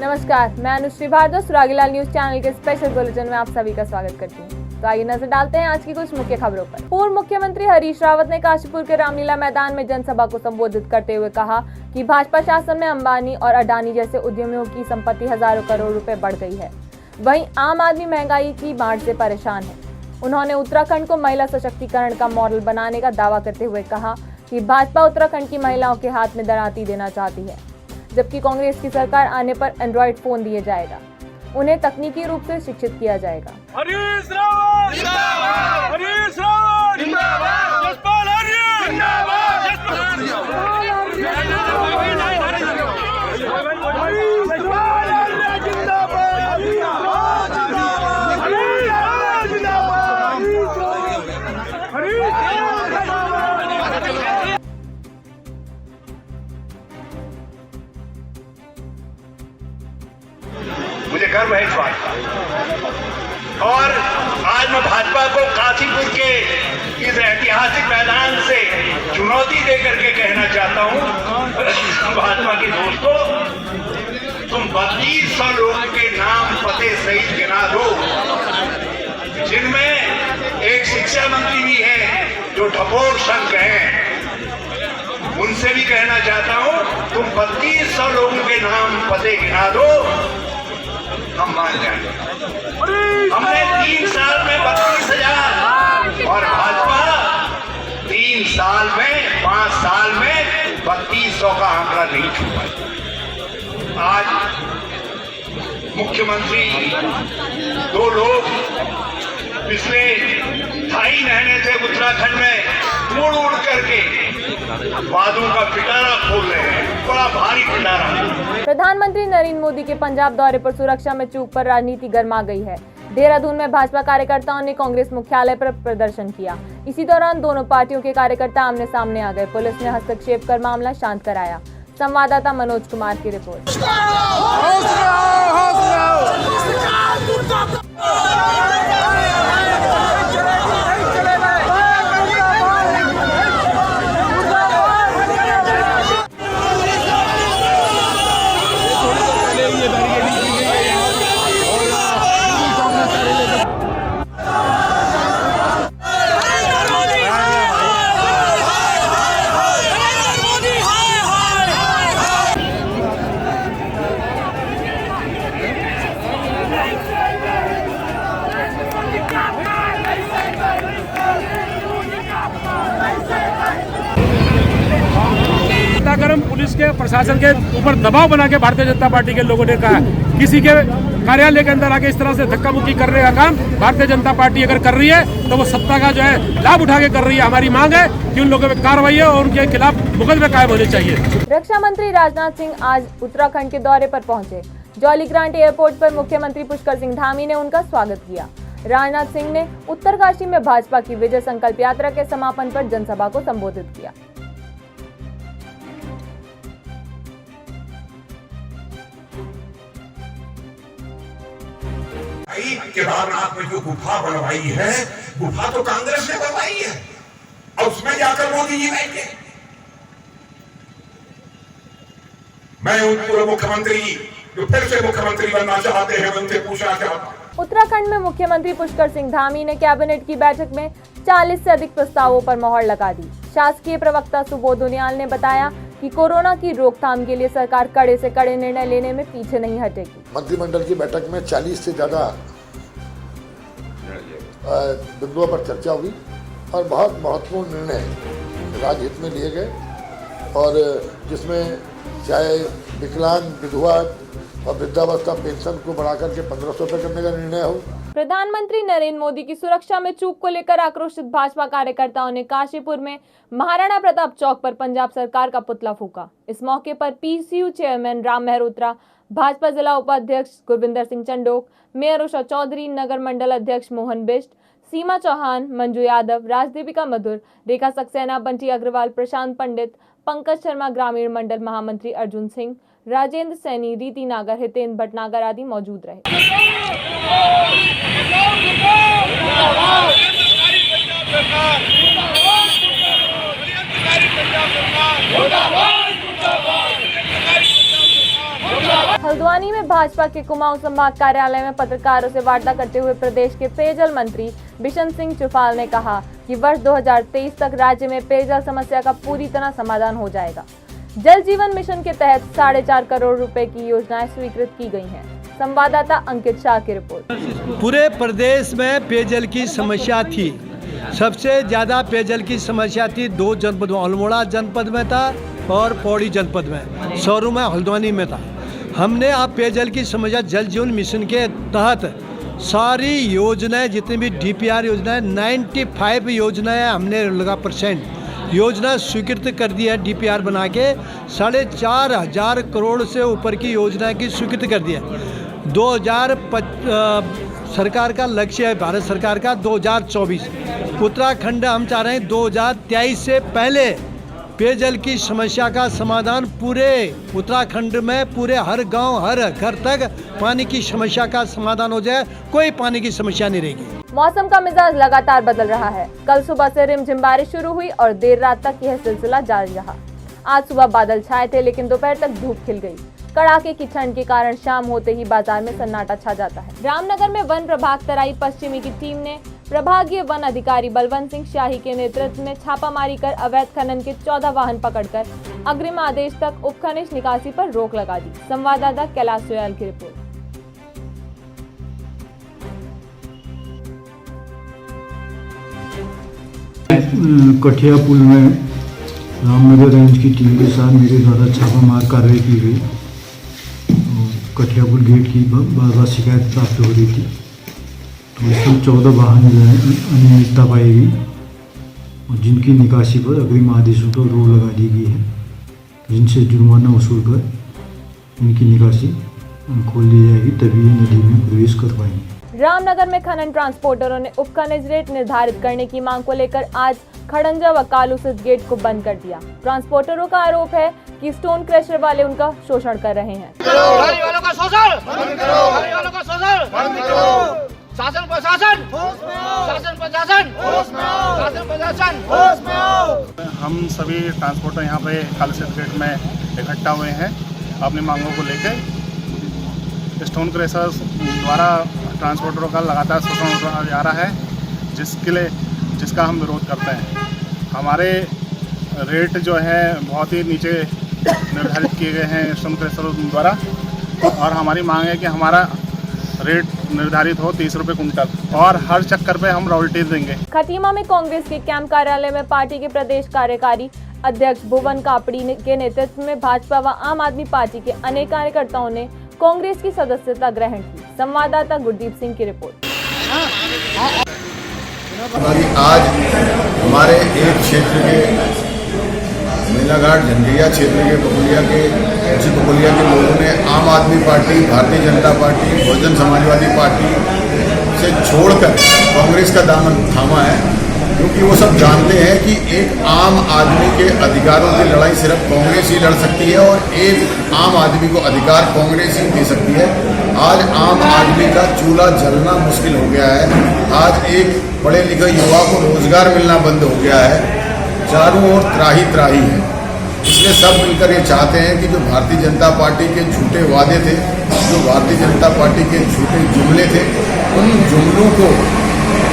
नमस्कार, मैं Anushree Bhardwaj सुरागीलाल news channel के स्पेशल बुलेटिन में आप सभी का स्वागत करती हूँ। तो आइए नजर डालते हैं आज की कुछ मुख्य खबरों पर। पूर्व मुख्यमंत्री हरीश रावत ने काशीपुर के रामलीला मैदान में जनसभा को संबोधित करते हुए कहा कि भाजपा शासन में अंबानी और अडानी जैसे उद्यमियों की संपत्ति हजारों करोड़ रुपए बढ़ गई है, वहीं आम आदमी महंगाई की मार से परेशान है। उन्होंने उत्तराखंड को महिला सशक्तिकरण का मॉडल बनाने का दावा करते हुए कहा कि भाजपा उत्तराखंड की महिलाओं के हाथ में दराती देना चाहती है, जबकि कांग्रेस की सरकार आने पर एंड्रॉइड फोन दिए जाएगा, उन्हें तकनीकी रूप से शिक्षित किया जाएगा। हरीश रावत जिंदाबाद, हरीश रावत जिंदाबाद, जसपाल आर्य जिंदाबाद, मुझे गर्व है इस बात का। और आज मैं भाजपा को काशीपुर के इस ऐतिहासिक मैदान से चुनौती देकर के कहना चाहता हूं, भाजपा के दोस्तों, तुम 3200 लोगों के नाम पते सहित गिना दो, जिनमें एक शिक्षा मंत्री भी है जो ठपोर संघ है। उनसे भी कहना चाहता हूं, तुम 3200 लोगों के नाम पते गिना दो, हम मान जाएंगे। हमने 3 साल में 32,000 और भाजपा 3 साल में 5 साल में 3200 का आंकड़ा नहीं छू पाई। आज मुख्यमंत्री 2 लोग पिछले 2.5 महीने से उत्तराखंड में उड़ उड़ करके वादों का पिटारा खोल रहे हैं, बड़ा भारी पिटारा। प्रधानमंत्री नरेंद्र मोदी के पंजाब दौरे पर सुरक्षा में चूक पर राजनीति गर्मा गई है। देहरादून में भाजपा कार्यकर्ताओं ने कांग्रेस मुख्यालय पर प्रदर्शन किया। इसी दौरान दोनों पार्टियों के कार्यकर्ता आमने सामने आ गए। पुलिस ने हस्तक्षेप कर मामला शांत कराया। संवाददाता मनोज कुमार की रिपोर्ट। घटनाक्रम पुलिस के प्रशासन के ऊपर दबाव बना के भारतीय जनता पार्टी के लोगों ने कहा, किसी के कार्यालय के अंदर आके इस तरह से धक्का मुक्की करने का काम भारतीय जनता पार्टी अगर कर रही है तो वो सत्ता का जो है लाभ उठा के कर रही है। हमारी मांग है कि उन लोगों पर कार्रवाई है और उनके खिलाफ मुकदमे कायम होने चाहिए। रक्षा मंत्री राजनाथ सिंह आज उत्तराखंड के दौरे पर पहुंचे। जौलीग्रांट एयरपोर्ट पर मुख्यमंत्री पुष्कर सिंह धामी ने उनका स्वागत किया। राजनाथ सिंह ने उत्तरकाशी में भाजपा की विजय संकल्प यात्रा के समापन पर जनसभा को संबोधित किया। केदारनाथ में जो गुफा बनवाई है, गुफा तो कांग्रेस ने बनवाई है और उसमें जाकर मोदी जी बैठे। मैं उन पूर्व मुख्यमंत्री जो फिर से मुख्यमंत्री बनना चाहते हैं उनसे पूछना चाहता हूं। उत्तराखंड में मुख्यमंत्री पुष्कर सिंह धामी ने कैबिनेट की बैठक में 40 से अधिक प्रस्तावों पर मोहर लगा दी। शासकीय प्रवक्ता सुबोध उनियाल ने बताया कि कोरोना की रोकथाम के लिए सरकार कड़े से कड़े निर्णय लेने में पीछे नहीं हटेगी। मंत्रिमंडल की बैठक में 40 से ज्यादा बिंदुओं पर चर्चा हुई और बहुत महत्वपूर्ण निर्णय राज्यहित में लिए गए, और जिसमें चाहे विकलांग, विधवा और वृद्धावस्था पेंशन को बढ़ाकर के 1500 रुपये करने का निर्णय हो। प्रधानमंत्री नरेंद्र मोदी की सुरक्षा में चूक को लेकर आक्रोशित भाजपा कार्यकर्ताओं ने काशीपुर में महाराणा प्रताप चौक पर पंजाब सरकार का पुतला फूका। इस मौके पर पीसीयू चेयरमैन राम मेहरोत्रा, भाजपा जिला उपाध्यक्ष गुरविंदर सिंह चंडोक, मेयर उषा चौधरी, नगर मंडल अध्यक्ष मोहन बिष्ट, सीमा चौहान, मंजू यादव, राजदीपिका मधुर, रेखा सक्सेना, बंटी अग्रवाल, प्रशांत पंडित, पंकज शर्मा, ग्रामीण मंडल महामंत्री अर्जुन सिंह, राजेंद्र सैनी, रीति नागर, हितेंद्र भटनागर आदि मौजूद रहे। हल्द्वानी में भाजपा के कुमाऊं संभाग कार्यालय में पत्रकारों से वार्ता करते हुए प्रदेश के पेयजल मंत्री बिशन सिंह चुफाल ने कहा कि वर्ष 2023 तक राज्य में पेयजल समस्या का पूरी तरह समाधान हो जाएगा। जल जीवन मिशन के तहत 4.5 करोड़ रुपए की योजनाएं स्वीकृत की गई हैं। संवाददाता अंकित शाह की रिपोर्ट। पूरे प्रदेश में पेयजल की समस्या थी। सबसे ज़्यादा पेयजल की समस्या थी 2 जनपद में, अल्मोड़ा जनपद में था और पौड़ी जनपद में, सौरू में, हल्द्वानी में था। हमने अब पेयजल की समस्या जल जीवन मिशन के तहत सारी योजनाएं, जितनी भी DPR योजनाएं, 95 योजनाएं हमने लगा % योजना स्वीकृत कर दी है। DPR बना के 4,500 करोड़ से ऊपर की योजना की स्वीकृत कर दी है। 2025 सरकार का लक्ष्य है, भारत सरकार का 2024। उत्तराखंड हम चाह रहे हैं 2023 से पहले पेयजल की समस्या का समाधान पूरे उत्तराखंड में, पूरे हर गांव, हर घर तक पानी की समस्या का समाधान हो जाए, कोई पानी की समस्या नहीं रहेगी। मौसम का मिजाज लगातार बदल रहा है। कल सुबह से रिमझिम बारिश शुरू हुई और देर रात तक यह सिलसिला जारी रहा। आज सुबह बादल छाए थे, लेकिन दोपहर तक धूप खिल गई। कड़ाके की ठंड के कारण शाम होते ही बाजार में सन्नाटा छा जाता है। रामनगर में वन प्रभाग तराई पश्चिमी की टीम ने प्रभागीय वन अधिकारी बलवंत सिंह शाही के नेतृत्व में छापामारी कर अवैध खनन के 14 वाहन पकड़कर अग्रिम आदेश तक उपखनिज निकासी पर रोक लगा दी। संवाददाता कैलाश सोयाल की रिपोर्ट। कठिया पुल में रामनगर रेंज की टीम के साथ मेरे द्वारा छापामार कार्रवाई की गई। कठिया पुल गेट की बार बार शिकायत प्राप्त हो रही थी, तो इसमें 14 वाहन जो है अनियमितता पाई गई और जिनकी निकासी पर अग्रिम आदेशों पर रोक लगा दी गई है, जिनसे जुर्माना वसूल कर इनकी निकासी खोल ली जाएगी, तभी ये नदी में प्रवेश कर पाएंगे। रामनगर में खनन ट्रांसपोर्टरों ने उपखनिज रेट निर्धारित करने की मांग को लेकर आज खड़ंजा व कालू स्थित गेट को बंद कर दिया। ट्रांसपोर्टरों का आरोप है कि स्टोन क्रशर वाले उनका शोषण कर रहे हैं। वालों का शोषण बंद करो, वालों का शोषण बंद करो। शासन प्रशासन शासन प्रशासन शासन प्रशासन। हम सभी ट्रांसपोर्टर यहाँ पे कालू स्थित गेट में इकट्ठा हुए हैं अपनी मांगों को लेकर। स्टोन क्रशर्स द्वारा ट्रांसपोर्टरों का लगातार शोषण होता जा रहा है, जिसका हम विरोध करते हैं। हमारे रेट जो है बहुत ही नीचे निर्धारित किए गए हैं स्टोन क्रशरों द्वारा, और हमारी मांग है कि हमारा रेट निर्धारित हो 30 रुपये कुंटल, और हर चक्कर पे हम रॉयल्टी देंगे। खटीमा में कांग्रेस के कैंप कार्यालय में पार्टी के प्रदेश कार्यकारी अध्यक्ष भुवन कापड़ी के नेतृत्व में भाजपा व आम आदमी पार्टी के अनेक कार्यकर्ताओं ने कांग्रेस की सदस्यता ग्रहण की। संवाददाता गुरदीप सिंह की रिपोर्ट। आज हमारे एक क्षेत्र के मेलाघाट झंडिया क्षेत्र के बकुलिया के लोगों ने आम आदमी party, Bharatiya Janata party, Bahujan Samajwadi party से छोड़कर कांग्रेस का दामन थामा है, क्योंकि वो सब जानते हैं कि एक आम आदमी के अधिकारों की लड़ाई सिर्फ कांग्रेस ही लड़ सकती है और एक आम आदमी को अधिकार कांग्रेस ही दे सकती है। आज आम आदमी का चूल्हा जलना मुश्किल हो गया है। आज एक पढ़े लिखे युवा को रोजगार मिलना बंद हो गया है। चारों ओर त्राही त्राही है। इसलिए सब मिलकर ये चाहते हैं कि जो भारतीय जनता पार्टी के झूठे वादे थे, जो भारतीय जनता पार्टी के झूठे जुमले थे, उन जुमलों को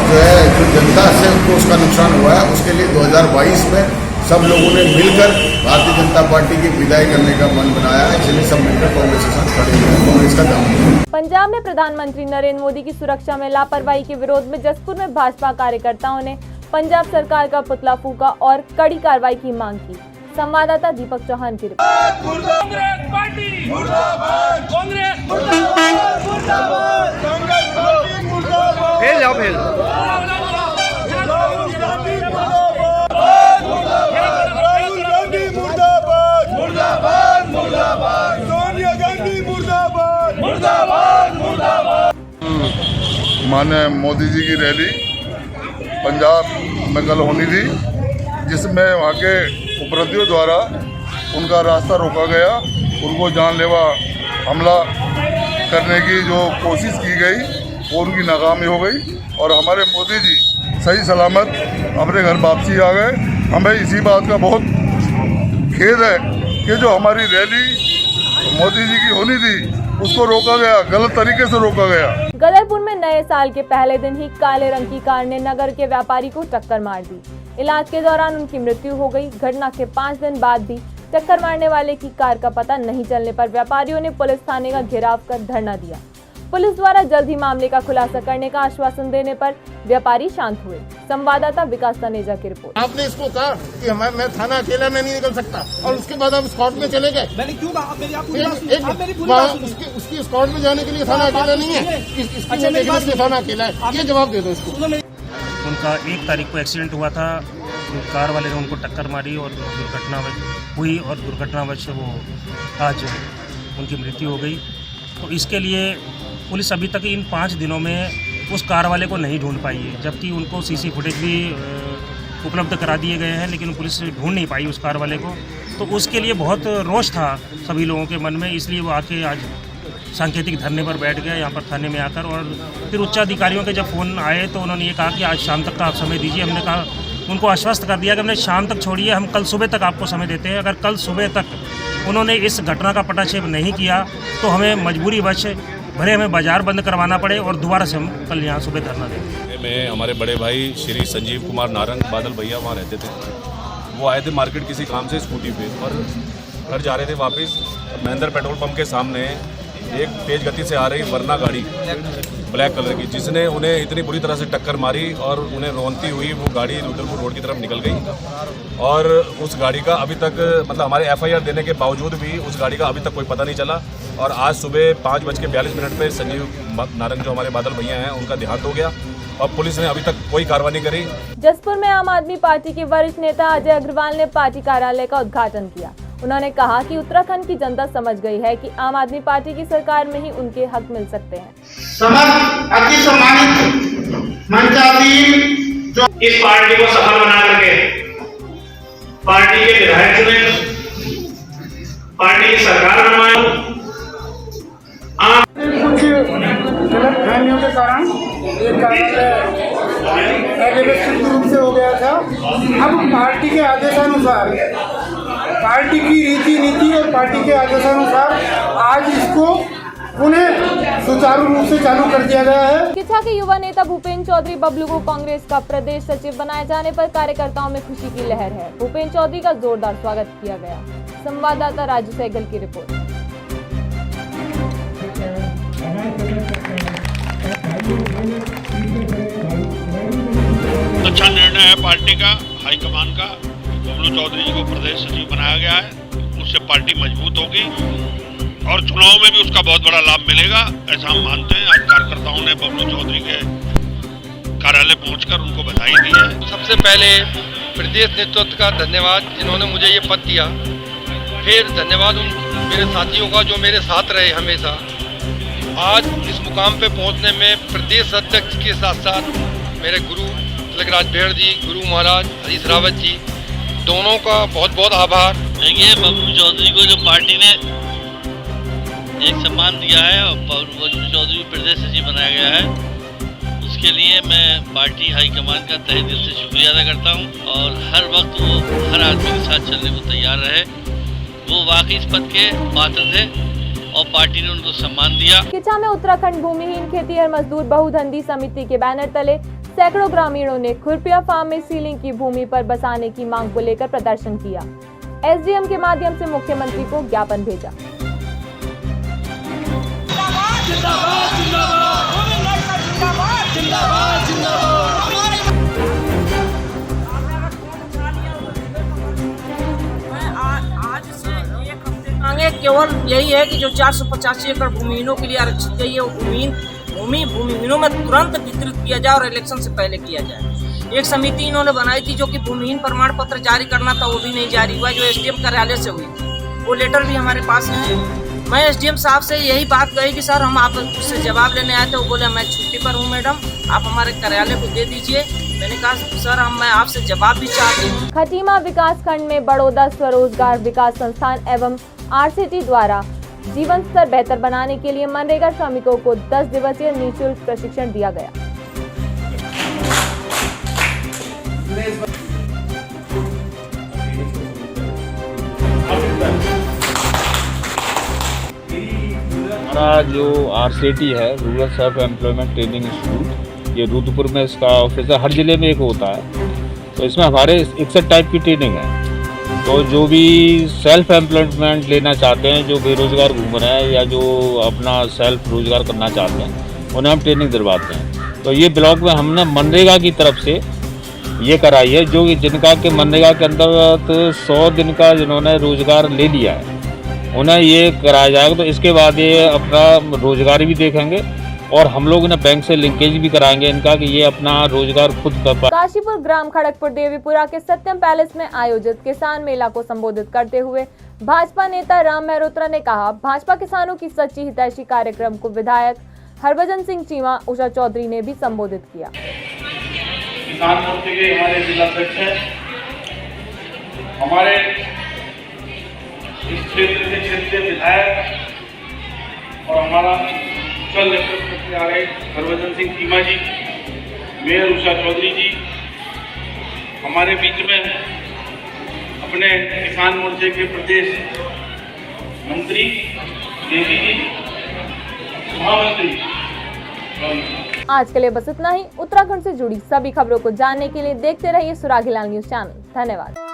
जो है, जो जनता से उनको उसका नुकसान हुआ है, उसके लिए 2022 में सब लोगों ने मिलकर भारतीय जनता पार्टी की विदाई करने का मन बनाया है। इसलिए सब मिलकर कांग्रेस के साथ खड़े हुए हैं। कांग्रेस का दामन। पंजाब में प्रधानमंत्री नरेंद्र मोदी की सुरक्षा में लापरवाही के विरोध में जसपुर में भाजपा कार्यकर्ताओं ने पंजाब सरकार का पुतला फूका और कड़ी कार्रवाई की मांग की। संवाददाता दीपक चौहान की रिपोर्ट। कांग्रेस पार्टी मुर्दाबाद, कांग्रेस मुर्दाबाद, मुर्दाबाद, कांग्रेस पार्टी मुर्दाबाद। फेल जाओ फेल। राहुल गांधी मुर्दाबाद, राहुल गांधी मुर्दाबाद, मुर्दाबाद, मुर्दाबाद, सोनिया गांधी मुर्दाबाद, मुर्दाबाद, मुर्दाबाद। माननीय मोदी जी की रैली पंजाब में कल होनी थी, जिसमें वहाँ के उपराधियों द्वारा उनका रास्ता रोका गया, उनको जानलेवा हमला करने की जो कोशिश की गई वो उनकी नाकामी हो गई और हमारे मोदी जी सही सलामत अपने घर वापसी आ गए। हमें इसी बात का बहुत खेद है कि जो हमारी रैली मोदी जी की होनी थी उसको रोका गया, गलत तरीके से रोका गया। गदरपुर में नए साल के पहले दिन ही काले रंग की कार ने नगर के व्यापारी को टक्कर मार दी। इलाज के दौरान उनकी मृत्यु हो गई। घटना के 5 दिन बाद भी टक्कर मारने वाले की कार का पता नहीं चलने पर व्यापारियों ने पुलिस थाने का घेराव कर धरना दिया। पुलिस द्वारा जल्द ही मामले का खुलासा करने का आश्वासन देने पर व्यापारी शांत हुए। संवाददाता विकास तनेजा की रिपोर्ट। आपने इसको कहा कि मैं थाना अकेला में नहीं निकल सकता और उसके बाद आप स्कॉट में चले गए। मैंने क्यों कहा? उसकी स्कॉट में जाने के लिए थाना अकेला नहीं है, इसकी देखने के लिए थाना अकेला है। ये जवाब दे दो इसको। उनका 1 तारीख को एक्सीडेंट हुआ था, कार वाले ने उनको टक्कर मारी और दुर्घटना हुई और दुर्घटनावश वो आज उनकी मृत्यु हो गई। तो इसके लिए पुलिस अभी तक इन 5 दिनों में उस कार वाले को नहीं ढूंढ पाई है, जबकि उनको सीसी फुटेज भी उपलब्ध करा दिए गए हैं, लेकिन पुलिस ढूंढ नहीं पाई उस कार वाले को। तो उसके लिए बहुत रोष था सभी लोगों के मन में, इसलिए वो आके आज सांकेतिक धरने पर बैठ गया यहाँ पर थाने में आकर। और फिर उच्चाधिकारियों के जब फ़ोन आए तो उन्होंने ये कहा कि आज शाम तक का आप समय दीजिए। हमने कहा, उनको आश्वस्त कर दिया कि हमने शाम तक छोड़िए, हम कल सुबह तक आपको समय देते हैं। अगर कल सुबह तक उन्होंने इस घटना का पटाक्षेप नहीं किया तो हमें मजबूरीवश भले हमें बाजार बंद करवाना पड़े और दोबारा से हम कल यहाँ सुबह धरना दें। में हमारे बड़े भाई श्री संजीव कुमार नारंग बादल भैया वहाँ रहते थे। वो आए थे मार्केट किसी काम से स्कूटी पे और घर जा रहे थे वापस। महेंद्र पेट्रोल पंप के सामने एक तेज़ गति से आ रही वरना गाड़ी ब्लैक कलर की, जिसने उन्हें इतनी बुरी तरह से टक्कर मारी और उन्हें रोनती हुई वो गाड़ी रुद्रपुर रोड की तरफ निकल गई। और उस गाड़ी का अभी तक मतलब हमारे FIR देने के बावजूद भी उस गाड़ी का अभी तक कोई पता नहीं चला। और आज सुबह 5:42 पर संजीव नारंग जो हमारे बादल भैया हैं उनका देहांत हो गया और पुलिस ने अभी तक कोई कार्रवाई नहीं करी। जसपुर में आम आदमी पार्टी के वरिष्ठ नेता अजय अग्रवाल ने पार्टी कार्यालय का उद्घाटन किया। उन्होंने कहा कि उत्तराखंड की जनता समझ गई है कि आम आदमी पार्टी की सरकार में ही उनके हक मिल सकते हैं। अति सम्मानित मंचासीन जो इस पार्टी को सफल बना करके पार्टी के विधायक चुने, पार्टी की सरकार बनवाए। कुछ गलतफहमियों के कारण ये कार्यालय अव्यवस्थित रूप से हो गया था। अब पार्टी के आदेशानुसार, पार्टी की रीति नीति और पार्टी के आदेशानुसार आज इसको पुनः सुचारू रूप से चालू कर दिया गया है। किच्छा के युवा नेता भूपेन्द्र चौधरी बबलू को कांग्रेस का प्रदेश सचिव बनाए जाने पर कार्यकर्ताओं में खुशी की लहर है। भूपेन्द्र चौधरी का जोरदार स्वागत किया गया। संवाददाता राजू सहगल की रिपोर्ट। अच्छा निर्णय है पार्टी का, हाईकमान का। बबलू चौधरी जी को प्रदेश सचिव बनाया गया है, उससे पार्टी मजबूत होगी और चुनाव में भी उसका बहुत बड़ा लाभ मिलेगा, ऐसा हम मानते हैं। आज कार्यकर्ताओं ने बबलू चौधरी के कार्यालय पहुंचकर उनको बधाई दी है। सबसे पहले प्रदेश नेतृत्व का धन्यवाद जिन्होंने मुझे ये पद दिया। फिर धन्यवाद उन मेरे साथियों का जो मेरे साथ रहे हमेशा। आज इस मुकाम पे पहुंचने में प्रदेश अध्यक्ष के साथ साथ मेरे गुरु तिलकराज भेड़ जी, गुरु महाराज हरीश रावत जी, दोनों का बहुत बहुत आभार। देखिए, बबलू चौधरी को जो पार्टी ने एक सम्मान दिया है और बबलू चौधरी को प्रदेश सचिव बनाया गया है, उसके लिए मैं पार्टी हाईकमान का तहे दिल से शुक्रिया अदा करता हूं। और हर वक्त वो हर आदमी के साथ चलने को तैयार रहे। वो वाकई इस पद के पात्र थे और पार्टी ने उनको सम्मान दिया। किच्छा में उत्तराखंड भूमिहीन खेतीहर मजदूर बहुधंडी समिति के बैनर तले सैकड़ों ग्रामीणों ने खुरपिया फार्म में सीलिंग की भूमि पर बसाने की मांग को लेकर प्रदर्शन किया। SDM के माध्यम से मुख्यमंत्री को ज्ञापन भेजा। केवल यही है कि जो 485 एकड़ भूमिहीनों के लिए आरक्षित है, ये भूमिहीनों में तुरंत वितरित किया जाए और इलेक्शन से पहले किया जाए। एक समिति इन्होंने बनाई थी जो कि भूमिहीन प्रमाण पत्र जारी करना था, वो भी नहीं जारी हुआ, जो SDM कार्यालय से हुई थी। वो लेटर भी हमारे पास है। मैं SDM साहब से यही बात कही कि सर हम आपसे जवाब लेने आए थे। वो बोले मैं छुट्टी पर हूँ मैडम, आप हमारे कार्यालय को दे दीजिए। मैंने कहा सर मैं आपसे जवाब भी चाहती हूँ। खटीमा विकास खंड में बड़ौदा स्वरोजगार विकास संस्थान एवं RCT द्वारा जीवन स्तर बेहतर बनाने के लिए मनरेगा श्रमिकों को 10 दिवसीय निःशुल्क प्रशिक्षण दिया गया। हमारा जो RCT है, rural self employment training institute, ये रुद्रपुर में इसका ऑफिस है, हर ज़िले में एक होता है। तो इसमें हमारे 61 टाइप की ट्रेनिंग है। तो जो भी सेल्फ एम्प्लॉयमेंट लेना चाहते हैं, जो बेरोज़गार घूम रहे हैं या जो अपना सेल्फ रोज़गार करना चाहते हैं, उन्हें हम ट्रेनिंग दिलवाते हैं। तो ये ब्लॉक में हमने मनरेगा की तरफ से ये कराई है, जो जिनका के मनरेगा के अंतर्गत 100 दिन का जिन्होंने रोज़गार ले लिया है, उन्हें ये कराया जाएगा। तो इसके बाद ये अपना रोज़गार भी देखेंगे और हम लोग ने बैंक से लिंकेज भी कराएंगे इनका कि ये अपना रोजगार खुद कर पाए। काशीपुर ग्राम खड़गपुर देवीपुरा के सत्यम पैलेस में आयोजित किसान मेला को संबोधित करते हुए भाजपा नेता राम मेहरोत्रा ने कहा, भाजपा किसानों की सच्ची हितैषी कार्यक्रम को विधायक हरभजन सिंह चीमा, उषा चौधरी ने भी संबोधित किया। किसान मोर्चे के हमारे जिलाध्यक्ष हैं, हमारे इस क्षेत्र के क्षेत्रीय विधायक और हमारा उच्चल नेतृत्व करने आ रहे हरभजन सिंह चीमा जी, मेयर उषा चौधरी जी, हमारे बीच में अपने किसान मोर्चे के प्रदेश मंत्री देवी जी, महामंत्री। आज के लिए बस इतना ही। उत्तराखंड से जुड़ी सभी खबरों को जानने के लिए देखते रहिए सुरागीलाल न्यूज चैनल। धन्यवाद।